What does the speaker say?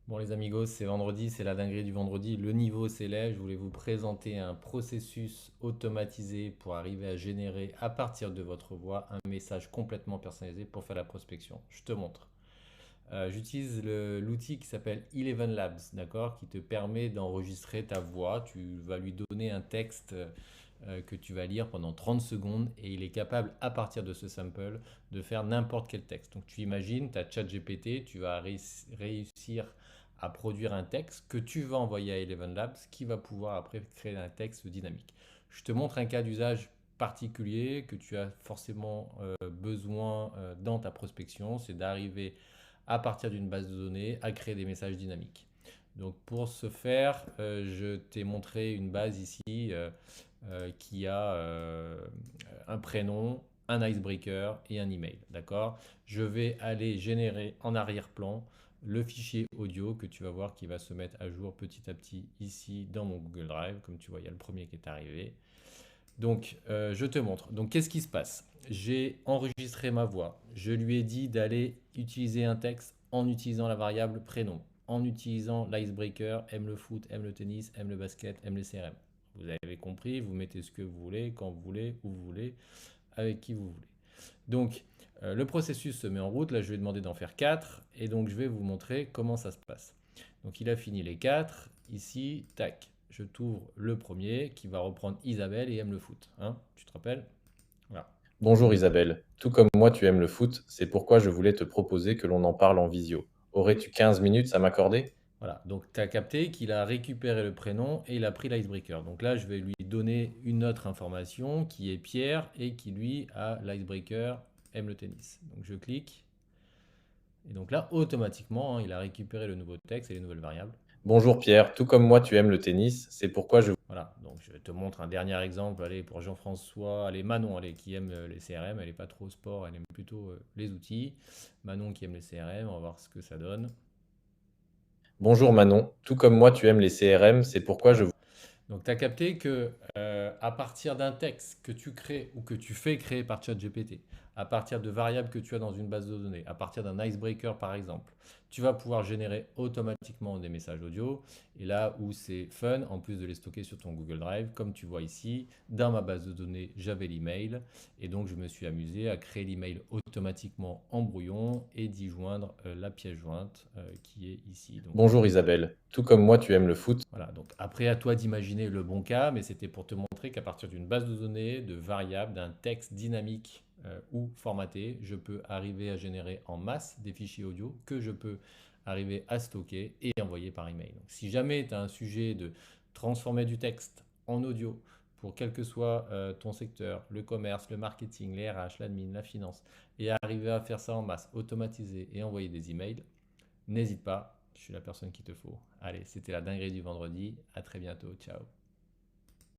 Bon les amigos, c'est vendredi, c'est la dinguerie du vendredi. Le niveau s'élève. Je voulais vous présenter un processus automatisé pour arriver à générer à partir de votre voix un message complètement personnalisé pour faire la prospection. Je te montre. J'utilise l'outil qui s'appelle Eleven Labs, d'accord, qui te permet d'enregistrer ta voix. Tu vas lui donner un texte que tu vas lire pendant 30 secondes et il est capable, à partir de ce sample, de faire n'importe quel texte. Donc tu imagines, tu as ChatGPT, tu vas réussir à produire un texte que tu vas envoyer à Eleven Labs qui va pouvoir après créer un texte dynamique. Je te montre un cas d'usage particulier que tu as forcément besoin dans ta prospection, c'est d'arriver à partir d'une base de données à créer des messages dynamiques. Donc pour ce faire, je t'ai montré une base ici qui a un prénom, un icebreaker et un email. D'accord. Je vais aller générer en arrière-plan le fichier audio que tu vas voir qui va se mettre à jour petit à petit ici dans mon Google Drive. Comme tu vois, il y a le premier qui est arrivé. Donc, je te montre. Donc, qu'est-ce qui se passe? J'ai enregistré ma voix. Je lui ai dit d'aller utiliser un texte en utilisant la variable prénom, en utilisant l'icebreaker, aime le foot, aime le tennis, aime le basket, aime les CRM. Vous avez compris, vous mettez ce que vous voulez, quand vous voulez, où vous voulez, avec qui vous voulez. Donc, le processus se met en route. Là, je vais demander d'en faire 4 et donc je vais vous montrer comment ça se passe. Donc, il a fini les 4. Ici, tac, je t'ouvre le premier qui va reprendre Isabelle et aime le foot. Hein, tu te rappelles? Voilà. Bonjour Isabelle, tout comme moi tu aimes le foot, c'est pourquoi je voulais te proposer que l'on en parle en visio. Aurais-tu 15 minutes à m'accorder? Voilà. Donc, tu as capté qu'il a récupéré le prénom et il a pris l'icebreaker. Donc là, je vais lui donner une autre information qui est Pierre et qui, lui, a l'icebreaker, aime le tennis. Donc, je clique. Et donc là, automatiquement, hein, il a récupéré le nouveau texte et les nouvelles variables. Bonjour Pierre, tout comme moi tu aimes le tennis, c'est pourquoi je... Voilà, donc je te montre un dernier exemple, allez, pour Jean-François, allez, Manon, allez, qui aime les CRM, elle n'est pas trop sport, elle aime plutôt les outils. Manon qui aime les CRM, on va voir ce que ça donne. Bonjour Manon, tout comme moi tu aimes les CRM, c'est pourquoi je... Voilà. Donc tu as capté que à partir d'un texte que tu crées ou que tu fais créer par ChatGPT, à partir de variables que tu as dans une base de données, à partir d'un icebreaker par exemple, tu vas pouvoir générer automatiquement des messages audio. Et là où c'est fun, en plus de les stocker sur ton Google Drive, comme tu vois ici, dans ma base de données, j'avais l'email. Et donc je me suis amusé à créer l'email automatiquement en brouillon et d'y joindre la pièce jointe qui est ici. Donc Bonjour Isabelle, tout comme moi tu aimes le foot. voilà, donc après à toi d'imaginer le bon cas, mais c'était pour te montrer qu'à partir d'une base de données, de variables, d'un texte dynamique ou formaté, je peux arriver à générer en masse des fichiers audio que je peux arriver à stocker et envoyer par email. Donc, si jamais tu as un sujet de transformer du texte en audio pour quel que soit ton secteur, le commerce, le marketing, les RH, l'admin, la finance, et arriver à faire ça en masse, automatiser et envoyer des emails, n'hésite pas, je suis la personne qu'il te faut. Allez, c'était la dinguerie du vendredi. À très bientôt. Ciao.